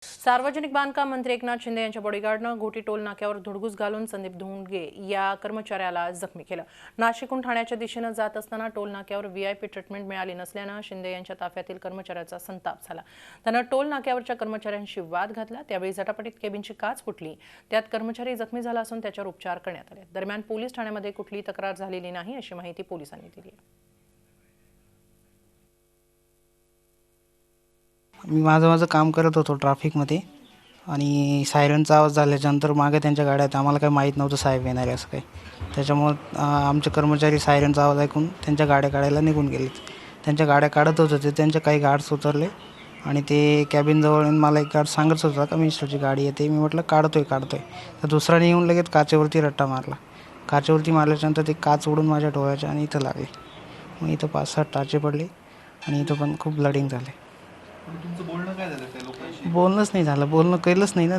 सार्वजनिक बांधकाम मंत्री एकनाथ शिंदे यांच्या बॉडीगार्डनं घोटी टोल नाक्यावर धुडगूस घालून संदीप धोंडगे या कर्मचाऱ्याला जखमी केलं। नाशिकहून ठाण्याच्या दिशेने जात असताना टोल नाक्यावर व्हीआयपी ट्रीटमेंट मिळाली नसल्यानं शिंदे यांच्या ताफ्यातील कर्मचाऱ्याचा संताप झाला। त्यानं टोल नाक्यावरच्या कर्मचाऱ्यांशी वाद घातला। त्यावेळी झटापटीत केबिनची काच फुटली। त्यात कर्मचारी जखमी झाला असून त्याच्यावर उपचार करण्यात आले। दरम्यान पोलीस ठाण्यामध्ये कुठलीही तक्रार झालेली नाही अशी माहिती पोलिसांनी दिली आहे। मी माझं काम करत होतो ट्रॅफिकमध्ये आणि सायरनचा आवाज झाल्यानंतर मागे त्यांच्या गाड्या आहेत। आम्हाला काही माहीत नव्हतं साहेब येणार आहे असं काही। त्याच्यामुळे आमचे कर्मचारी सायरनचा आवाज ऐकून त्यांच्या गाड्या काढायला निघून गेलेत। त्यांच्या गाड्या काढत होते ते त्यांचे काही गार्ड्स उतरले आणि ते कॅबिनजवळ मला एक गार्ड सांगत होता का मिनिस्टरची गाडी येते। मी म्हटलं काढतोय तर दुसऱ्याने येऊन लगेच काचेवरती रट्टा मारला। काचेवरती मारल्यानंतर ते काच उडून माझ्या डोळ्याच्या आणि इथं लागले। मग इथं 5-6 टाचे पडले आणि इथं पण खूप ब्लडिंग झाले। तुमचं बोलणं काय झालं त्या लोकांशी? बोलणंच नाही झालं, बोलणं केलंच नाही ना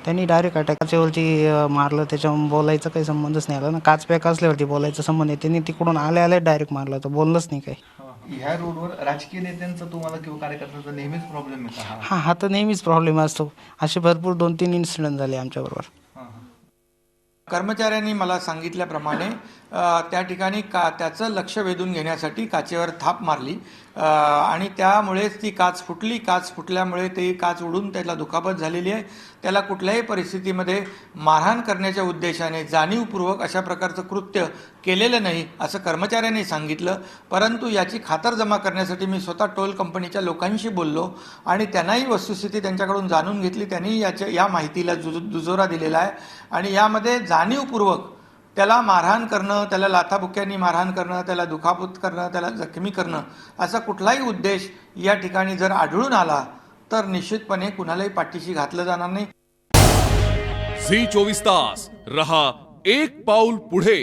त्यांनी डायरेक्ट अटॅकाच्यावरती मारलं। त्याच्यामुळे बोलायचा काही संबंधच नाही आला ना। काच पॅक असल्यावरती बोलायचा संबंध आहे। त्यांनी तिकडून आले डायरेक्ट मारलं, तर बोललंच नाही काही। ह्या रोडवर राजकीय नेत्यांचा तुम्हाला किंवा कार्यकर्त्यांचा नेहमीच प्रॉब्लेम येतो हा तर नेहमीच प्रॉब्लेम असतो। असे भरपूर 2-3 इन्सिडेंट झाले आमच्याबरोबर। कर्मचाऱ्यांनी मला सांगितल्याप्रमाणे त्या ठिकाणी त्याचं लक्ष वेधून घेण्यासाठी काचेवर थाप मारली आणि त्यामुळेच ती काच फुटली। काच फुटल्यामुळे ती काच उडून त्याला दुखापत झालेली आहे। त्याला कुठल्याही परिस्थितीमध्ये मारहाण करण्याच्या उद्देशाने जाणीवपूर्वक अशा प्रकारचं कृत्य केलेलं नाही असं कर्मचाऱ्यांनी सांगितलं। परंतु याची खातरजमा करण्यासाठी मी स्वतः टोल कंपनीच्या लोकांशी बोललो आणि त्यांनाही वस्तुस्थिती त्यांच्याकडून जाणून घेतली। त्यांनी या माहितीला दुजोरा दिलेला आहे आणि यामध्ये जाणीवपूर्वक त्याला मारहाण करणं, त्याला लाथाबुक्यांनी मारहाण करणं, त्याला दुखापत करणं, त्याला जखमी करणं असा कुठलाही उद्देश या ठिकाणी जर आढळून आला तर निश्चितपणे कुणालाही पाठीशी घातलं जाणार नाही। झी 24 तास रहा एक पाऊल पुढे।